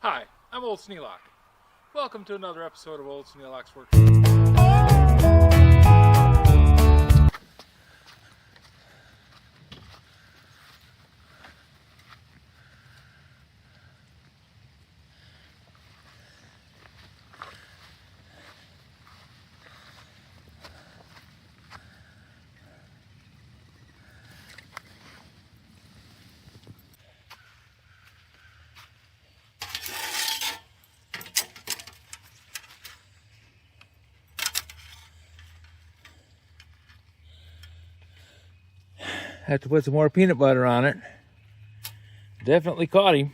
Hi, I'm Old Sneelock. Welcome to another episode of Old Sneelock's Workshop. Have to put some more peanut butter on it. Definitely caught him.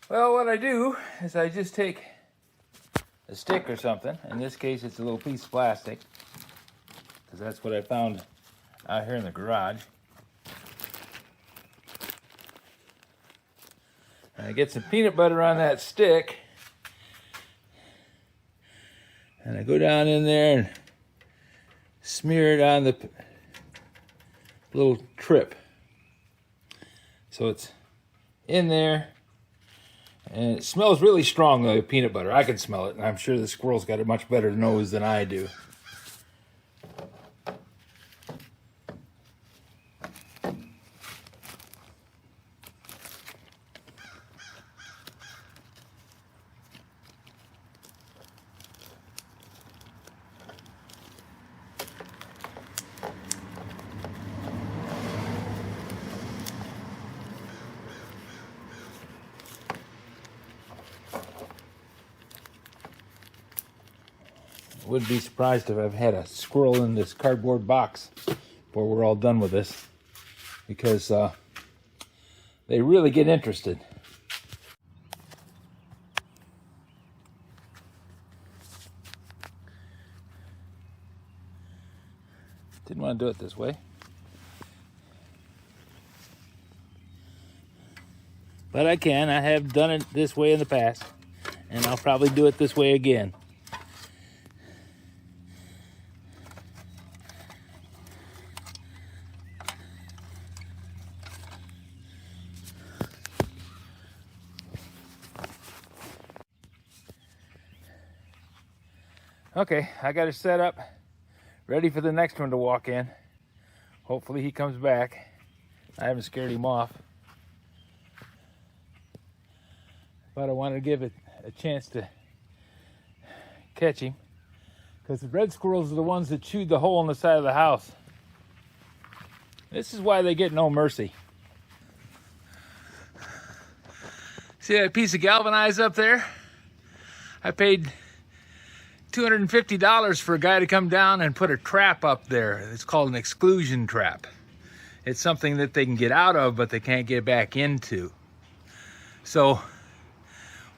Well, what I do is I just take a stick or something. In this case, it's a little piece of plastic, because that's what I found out here in the garage. And I get some peanut butter on that stick. And I go down in there and smear it on the little trip. So it's in there. And it smells really strong, though, peanut butter. I can smell it, and I'm sure the squirrel's got a much better nose than I do. Wouldn't be surprised if I've had a squirrel in this cardboard box before we're all done with this, because they really get interested. Didn't want to do it this way, but I can. I have done it this way in the past, and I'll probably do it this way again. Okay, I got it set up, ready for the next one to walk in. Hopefully he comes back. I haven't scared him off, but I wanted to give it a chance to catch him, because the red squirrels are the ones that chewed the hole in the side of the house. This is why they get no mercy. See that piece of galvanized up there? I paid $250 for a guy to come down and put a trap up there. It's called an exclusion trap. It's something that they can get out of, but they can't get back into. So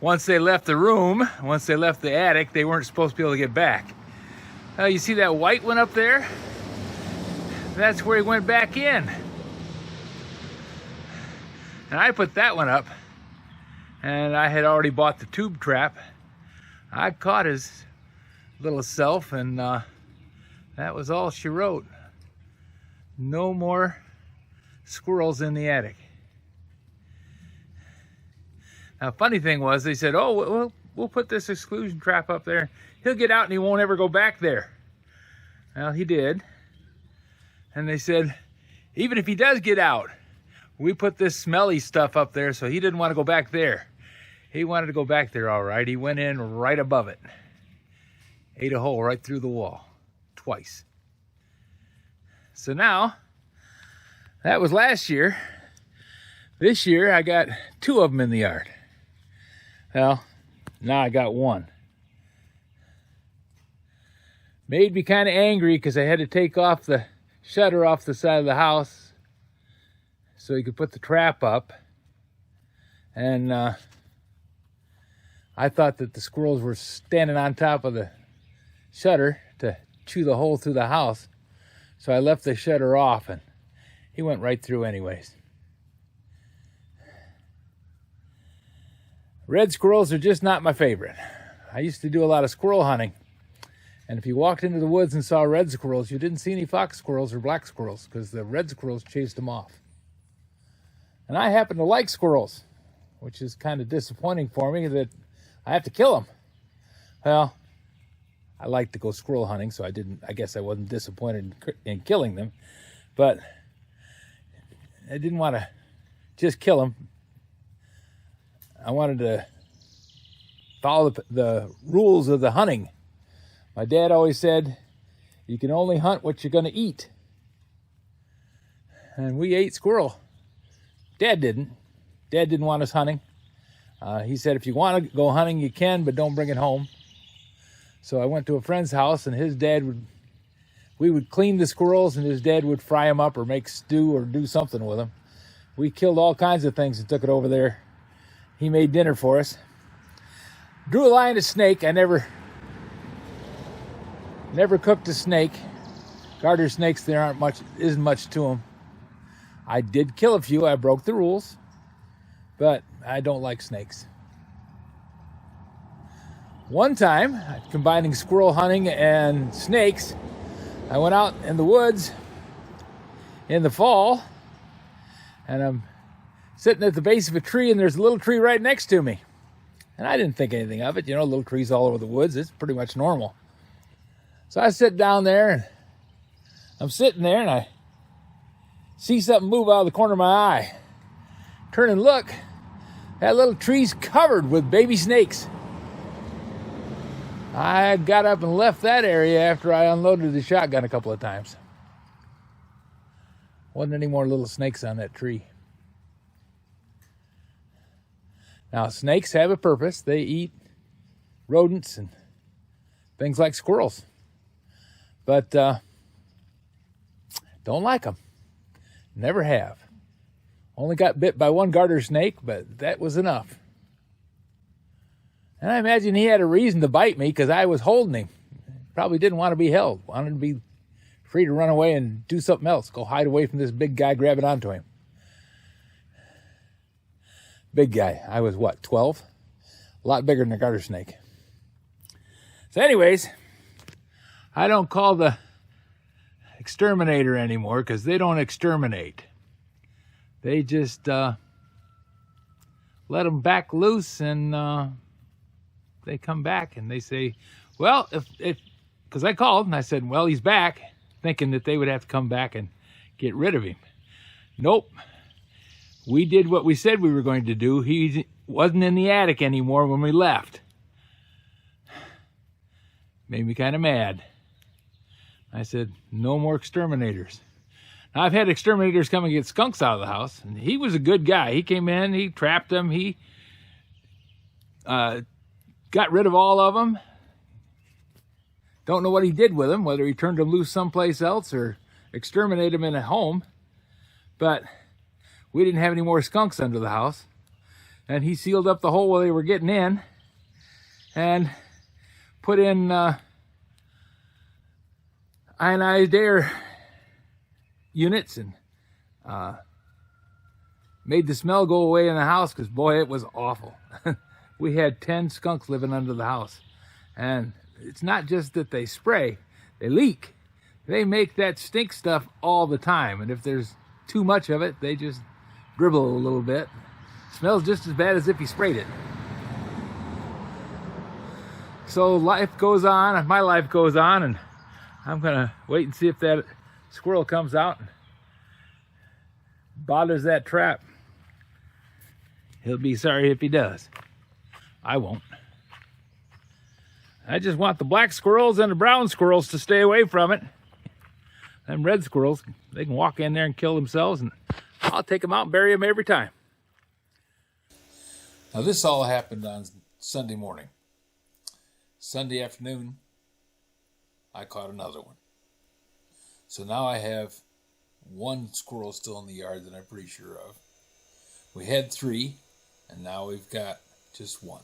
once they left the room, once they left the attic, they weren't supposed to be able to get back. Now you see that white one up there? That's where he went back in. And I put that one up, and I had already bought the tube trap. I caught his little self, and that was all she wrote. No more squirrels in the attic. Now, funny thing was, they said, oh, we'll put this exclusion trap up there. He'll get out and he won't ever go back there. Well, he did. And they said, even if he does get out, we put this smelly stuff up there, so he didn't want to go back there. He wanted to go back there all right. He went in right above it. Ate a hole right through the wall, twice. So now, that was last year. This year, I got 2 of them in the yard. Well, now I got 1. Made me kind of angry because I had to take off the shutter off the side of the house so he could put the trap up. And I thought that the squirrels were standing on top of the shutter to chew the hole through the house. So I left the shutter off, and he went right through anyways. Red squirrels are just not my favorite. I used to do a lot of squirrel hunting, And if you walked into the woods and saw red squirrels, you didn't see any fox squirrels or black squirrels because the red squirrels chased them off. And I happen to like squirrels, which is kind of disappointing for me that I have to kill them. Well, I like to go squirrel hunting, so I guess I wasn't disappointed in killing them. But I didn't want to just kill them. I wanted to follow the rules of the hunting. My dad always said, you can only hunt what you're going to eat. And we ate squirrel. Dad didn't. Dad didn't want us hunting. He said, if you want to go hunting, you can, but don't bring it home. So I went to a friend's house, and we would clean the squirrels, and his dad would fry them up or make stew or do something with them. We killed all kinds of things and took it over there. He made dinner for us. Drew a line of snake. I never cooked a snake. Garter snakes, there isn't much to them. I did kill a few. I broke the rules, but I don't like snakes. One time, combining squirrel hunting and snakes, I went out in the woods in the fall, and I'm sitting at the base of a tree, and there's a little tree right next to me. And I didn't think anything of it. You know, little trees all over the woods. It's pretty much normal. So I sit down there, and I'm sitting there, and I see something move out of the corner of my eye. Turn and look. That little tree's covered with baby snakes. I got up and left that area after I unloaded the shotgun a couple of times. Wasn't any more little snakes on that tree. Now, snakes have a purpose. They eat rodents and things like squirrels. But don't like them. Never have. Only got bit by one garter snake, but that was enough. And I imagine he had a reason to bite me because I was holding him. Probably didn't want to be held. Wanted to be free to run away and do something else. Go hide away from this big guy grabbing onto him. Big guy. I was, 12? A lot bigger than a garter snake. So anyways, I don't call the exterminator anymore because they don't exterminate. They just let them back loose, and they come back and they say, well, because I called and I said, well, he's back, thinking that they would have to come back and get rid of him. Nope. We did what we said we were going to do. He wasn't in the attic anymore when we left. Made me kind of mad. I said, no more exterminators. Now, I've had exterminators come and get skunks out of the house, and he was a good guy. He came in, he trapped them, he got rid of all of them. Don't know what he did with them, whether he turned them loose someplace else or exterminated them in a home. But we didn't have any more skunks under the house. And he sealed up the hole while they were getting in and put in ionized air units and made the smell go away in the house because, boy, it was awful. We had 10 skunks living under the house. And it's not just that they spray, they leak. They make that stink stuff all the time. And if there's too much of it, they just dribble a little bit. Smells just as bad as if you sprayed it. So life goes on, my life goes on, and I'm gonna wait and see if that squirrel comes out and bothers that trap. He'll be sorry if he does. I won't. I just want the black squirrels and the brown squirrels to stay away from it. Them red squirrels, they can walk in there and kill themselves, and I'll take them out and bury them every time. Now, this all happened on Sunday morning. Sunday afternoon, I caught another one. So now I have one squirrel still in the yard that I'm pretty sure of. We had 3, and now we've got just 1.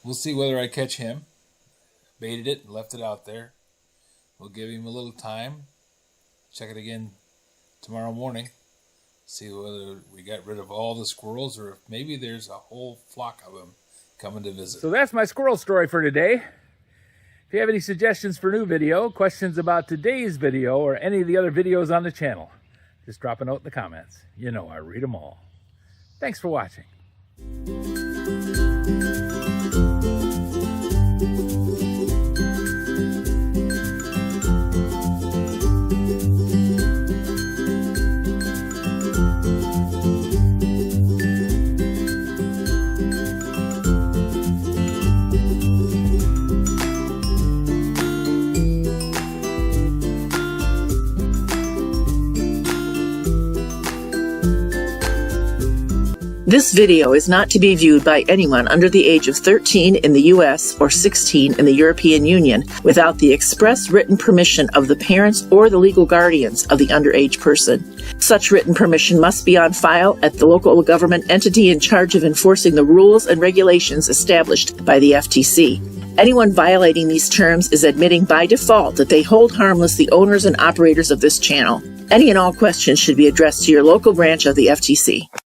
We'll see whether I catch him. Baited it and left it out there. We'll give him a little time. Check it again tomorrow morning. See whether we got rid of all the squirrels or if maybe there's a whole flock of them coming to visit. So that's my squirrel story for today. If you have any suggestions for new video, questions about today's video, or any of the other videos on the channel, just drop a note in the comments. You know I read them all. Thanks for watching. This video is not to be viewed by anyone under the age of 13 in the U.S. or 16 in the European Union without the express written permission of the parents or the legal guardians of the underage person. Such written permission must be on file at the local government entity in charge of enforcing the rules and regulations established by the FTC. Anyone violating these terms is admitting by default that they hold harmless the owners and operators of this channel. Any and all questions should be addressed to your local branch of the FTC.